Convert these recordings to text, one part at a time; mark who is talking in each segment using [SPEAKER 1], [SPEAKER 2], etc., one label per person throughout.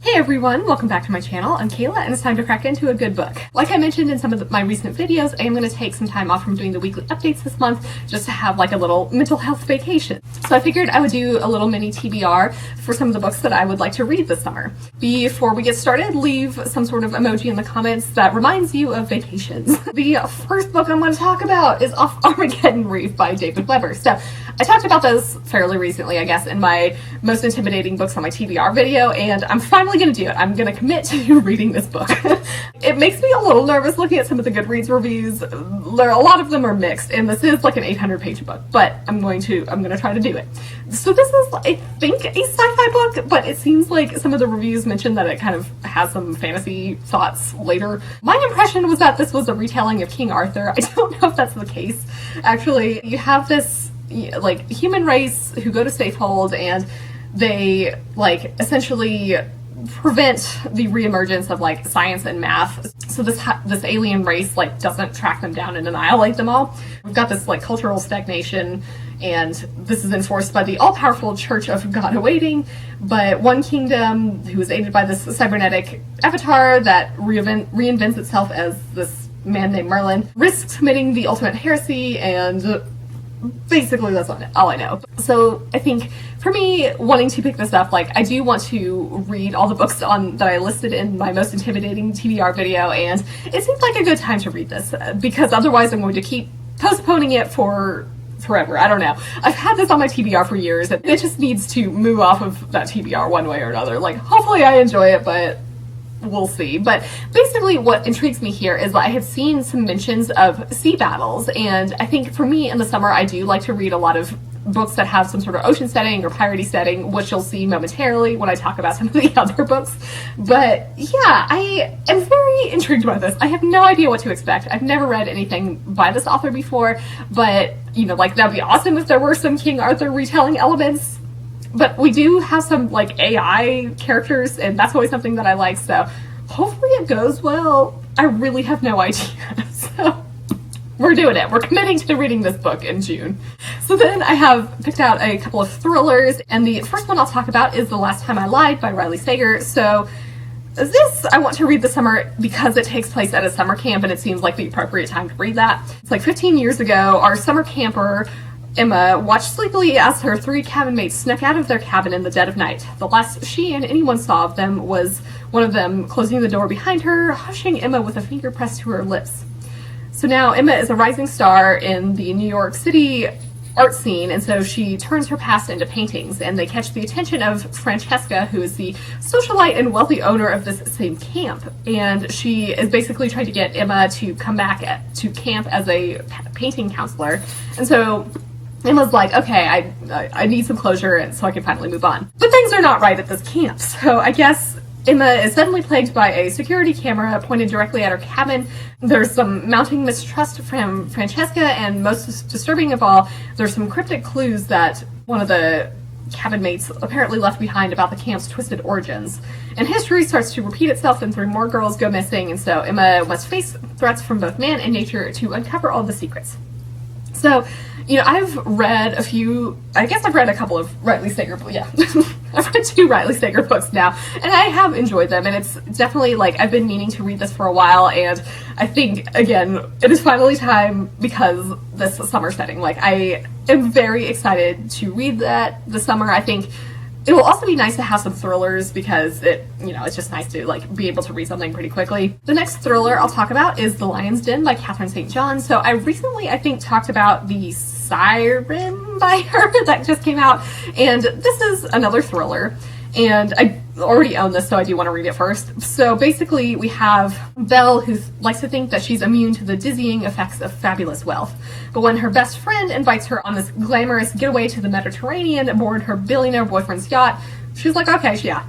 [SPEAKER 1] Hey everyone, welcome back to my channel. I'm Kayla and it's time to crack into a good book. Like I mentioned in some of my recent videos, I am going to take some time off from doing the weekly updates this month just to have like a little mental health vacation. So I figured I would do a little mini TBR for some of the books that I would like to read this summer. Before we get started, leave some sort of emoji in the comments that reminds you of vacations. The first book I'm going to talk about is Offarmageddon Wreath by David Weber. So I talked about this fairly recently, I guess, in my most intimidating books on my TBR video, and I'm finally going to do it. I'm going to commit to reading this book. It makes me a little nervous looking at some of the Goodreads reviews. A lot of them are mixed, and this is like an 800-page book, but I'm going to try to do it. So this is, I think, a sci-fi book, but it seems like some of the reviews mentioned that it kind of has some fantasy thoughts later. My impression was that this was a retelling of King Arthur. I don't know if that's the case. Actually, you have this like human race who go to Safehold, and they like essentially prevent the reemergence of like science and math. So this alien race like doesn't track them down and annihilate them all. We've got this like cultural stagnation, and this is enforced by the all-powerful Church of God Awaiting. But one kingdom, who is aided by this cybernetic avatar that reinvents itself as this man named Merlin, risks committing the ultimate heresy, and basically that's all I know. So I think for me, wanting to pick this up, like I do want to read all the books that I listed in my most intimidating TBR video, and it seems like a good time to read this because otherwise I'm going to keep postponing it for forever. I don't know. I've had this on my TBR for years, and it just needs to move off of that TBR one way or another. Like hopefully I enjoy it, but we'll see. But basically what intrigues me here is that I have seen some mentions of sea battles, and I think for me in the summer I do like to read a lot of books that have some sort of ocean setting or piratey setting, which you'll see momentarily when I talk about some of the other books. But yeah, I am very intrigued by this. I have no idea what to expect. I've never read anything by this author before, but you know, like that'd be awesome if there were some King Arthur retelling elements. But we do have some like AI characters, and that's always something that I like, so hopefully it goes well. I really have no idea. So we're doing it. We're committing to reading this book in June. So then I have picked out a couple of thrillers, and the first one I'll talk about is The Last Time I Lied by Riley Sager. So this I want to read this summer because it takes place at a summer camp, and it seems like the appropriate time to read that. It's like 15 years ago, our summer camper Emma watched sleepily as her 3 cabin mates snuck out of their cabin in the dead of night. The last she and anyone saw of them was one of them closing the door behind her, hushing Emma with a finger pressed to her lips. So now Emma is a rising star in the New York City art scene, and so she turns her past into paintings, and they catch the attention of Francesca, who is the socialite and wealthy owner of this same camp. And she is basically trying to get Emma to come back to camp as a painting counselor. And so Emma's like, okay, I need some closure and so I can finally move on. But things are not right at this camp. So I guess Emma is suddenly plagued by a security camera pointed directly at her cabin. There's some mounting mistrust from Francesca, and most disturbing of all, there's some cryptic clues that one of the cabin mates apparently left behind about the camp's twisted origins. And history starts to repeat itself, and 3 more girls go missing, and so Emma must face threats from both man and nature to uncover all the secrets. So, you know, I've read a couple of Riley Sager books, yeah. I've read 2 Riley Sager books now, and I have enjoyed them, and it's definitely, like, I've been meaning to read this for a while, and I think, again, it is finally time because this summer setting. Like, I am very excited to read that this summer. I think it will also be nice to have some thrillers because it's just nice to like be able to read something pretty quickly. The next thriller I'll talk about is The Lion's Den by Katherine St. John. So I recently, I think, talked about the Siren by her that just came out, and this is another thriller, and I already own this, so I do want to read it first. So basically we have Belle, who likes to think that she's immune to the dizzying effects of fabulous wealth, but when her best friend invites her on this glamorous getaway to the Mediterranean aboard her billionaire boyfriend's yacht, she's like, okay, yeah.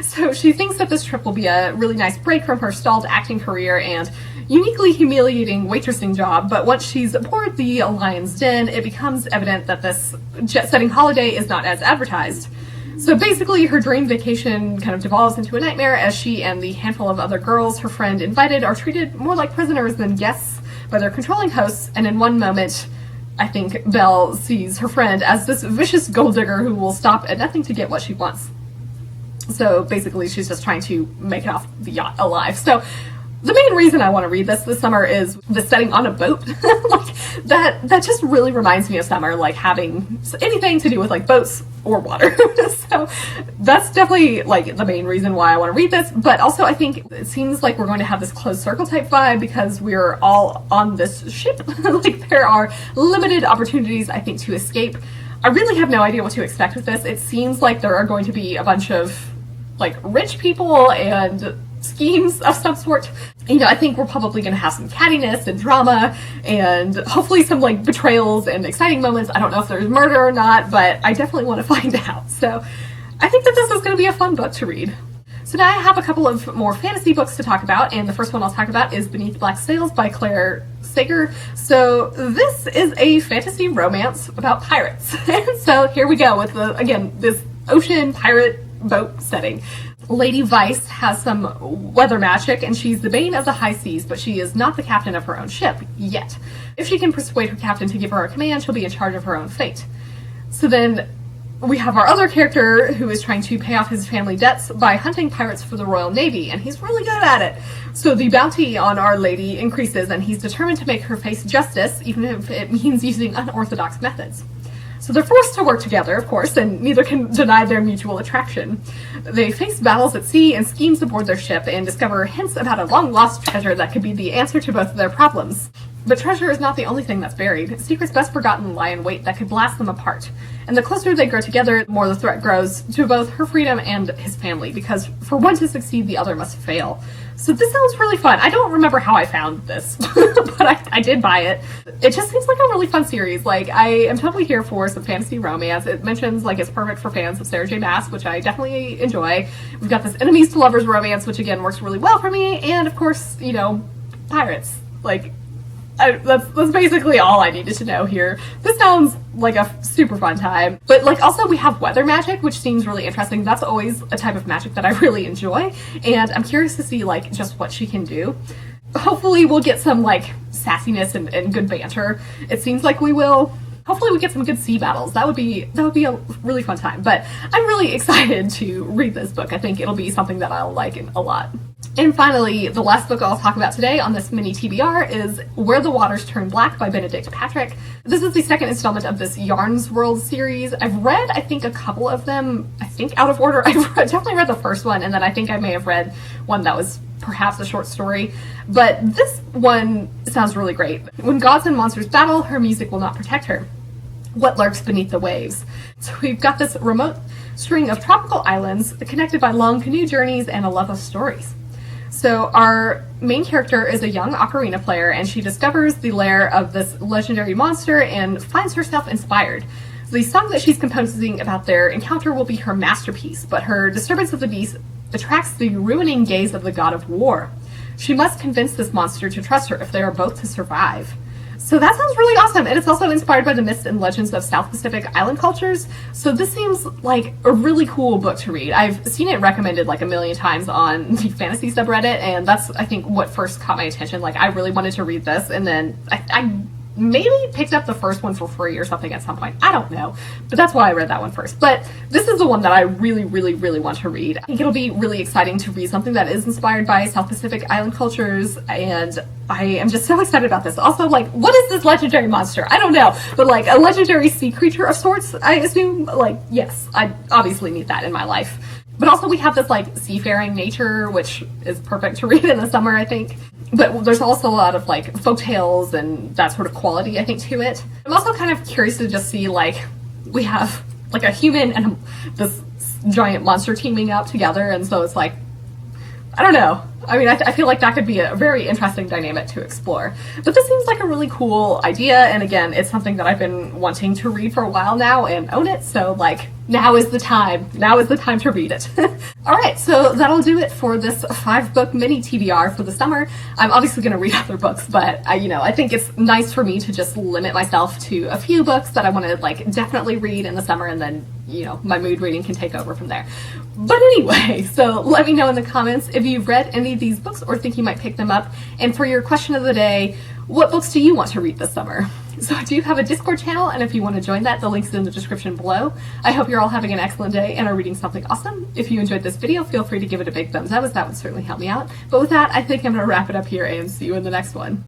[SPEAKER 1] So she thinks that this trip will be a really nice break from her stalled acting career and uniquely humiliating waitressing job, but once she's aboard the Lion's Den, it becomes evident that this jet-setting holiday is not as advertised. So basically, her dream vacation kind of devolves into a nightmare as she and the handful of other girls her friend invited are treated more like prisoners than guests by their controlling hosts, and in one moment, I think Belle sees her friend as this vicious gold digger who will stop at nothing to get what she wants. So basically she's just trying to make it off the yacht alive. So the main reason I want to read this summer is the setting on a boat. Like that just really reminds me of summer, like having anything to do with like boats or water. So that's definitely like the main reason why I want to read this. But also I think it seems like we're going to have this closed circle type vibe because we're all on this ship. Like there are limited opportunities, I think, to escape. I really have no idea what to expect with this. It seems like there are going to be a bunch of like rich people and schemes of some sort. You know, I think we're probably going to have some cattiness and drama and hopefully some like betrayals and exciting moments. I don't know if there's murder or not, but I definitely want to find out. So I think that this is going to be a fun book to read. So now I have a couple of more fantasy books to talk about, and the first one I'll talk about is Beneath Black Sails by Clare. So this is a fantasy romance about pirates. So here we go with again, this ocean pirate boat setting. Lady Vice has some weather magic, and she's the bane of the high seas, but she is not the captain of her own ship, yet. If she can persuade her captain to give her a command, she'll be in charge of her own fate. So then we have our other character who is trying to pay off his family debts by hunting pirates for the Royal Navy, and he's really good at it. So the bounty on Our Lady increases, and he's determined to make her face justice, even if it means using unorthodox methods. So they're forced to work together, of course, and neither can deny their mutual attraction. They face battles at sea and schemes aboard their ship and discover hints about a long-lost treasure that could be the answer to both of their problems. But treasure is not the only thing that's buried. Secrets best forgotten lie in wait that could blast them apart. And the closer they grow together, the more the threat grows to both her freedom and his family, because for one to succeed, the other must fail. So this sounds really fun. I don't remember how I found this, but I did buy it. It just seems like a really fun series. Like, I am totally here for some fantasy romance. It mentions, like, it's perfect for fans of Sarah J. Maas, which I definitely enjoy. We've got this enemies to lovers romance, which again works really well for me. And of course, you know, pirates. Like, that's basically all I needed to know here. This sounds like a super fun time. But like also we have weather magic, which seems really interesting. That's always a type of magic that I really enjoy. And I'm curious to see like just what she can do. Hopefully we'll get some like sassiness and good banter. It seems like we will. Hopefully we get some good sea battles. That would be a really fun time. But I'm really excited to read this book. I think it'll be something that I'll like a lot. And finally, the last book I'll talk about today on this mini TBR is Where the Waters Turn Black by Benedict Patrick. This is the second installment of this Yarns World series. I've read, I think, a couple of them, I think, out of order. I've definitely read the first one, and then I think I may have read one that was perhaps a short story. But this one sounds really great. When gods and monsters battle, her music will not protect her. What lurks beneath the waves? So we've got this remote string of tropical islands connected by long canoe journeys and a love of stories. So our main character is a young ocarina player, and she discovers the lair of this legendary monster and finds herself inspired. The song that she's composing about their encounter will be her masterpiece, but her disturbance of the beast attracts the ruining gaze of the god of war. She must convince this monster to trust her if they are both to survive. So that sounds really awesome, and it's also inspired by the myths and legends of South Pacific island cultures, so this seems like a really cool book to read. I've seen it recommended like a million times on the fantasy subreddit, and that's, I think, what first caught my attention. Like, I really wanted to read this, and then I maybe picked up the first one for free or something at some point. I don't know, but that's why I read that one first. But this is the one that I really, really, really want to read. I think it'll be really exciting to read something that is inspired by South Pacific island cultures, and I am just so excited about this. Also, like, what is this legendary monster? I don't know, but like a legendary sea creature of sorts, I assume. Like, yes, I obviously need that in my life. But also we have this like seafaring nature, which is perfect to read in the summer, I think. But there's also a lot of like folktales and that sort of quality, I think, to it. I'm also kind of curious to just see, like, we have like a human and this giant monster teaming up together, and so it's like, I don't know. I mean, I feel like that could be a very interesting dynamic to explore. But this seems like a really cool idea, and again, it's something that I've been wanting to read for a while now and own it, so like, now is the time. Now is the time to read it. Alright, so that'll do it for this 5-book mini TBR for the summer. I'm obviously going to read other books, but I think it's nice for me to just limit myself to a few books that I want to like definitely read in the summer, and then, my mood reading can take over from there. But anyway, so let me know in the comments if you've read any of these books or think you might pick them up. And for your question of the day, what books do you want to read this summer? So I do have a Discord channel, and if you want to join that, the link's in the description below. I hope you're all having an excellent day and are reading something awesome. If you enjoyed this video, feel free to give it a big thumbs up, as that would certainly help me out. But with that, I think I'm going to wrap it up here and see you in the next one.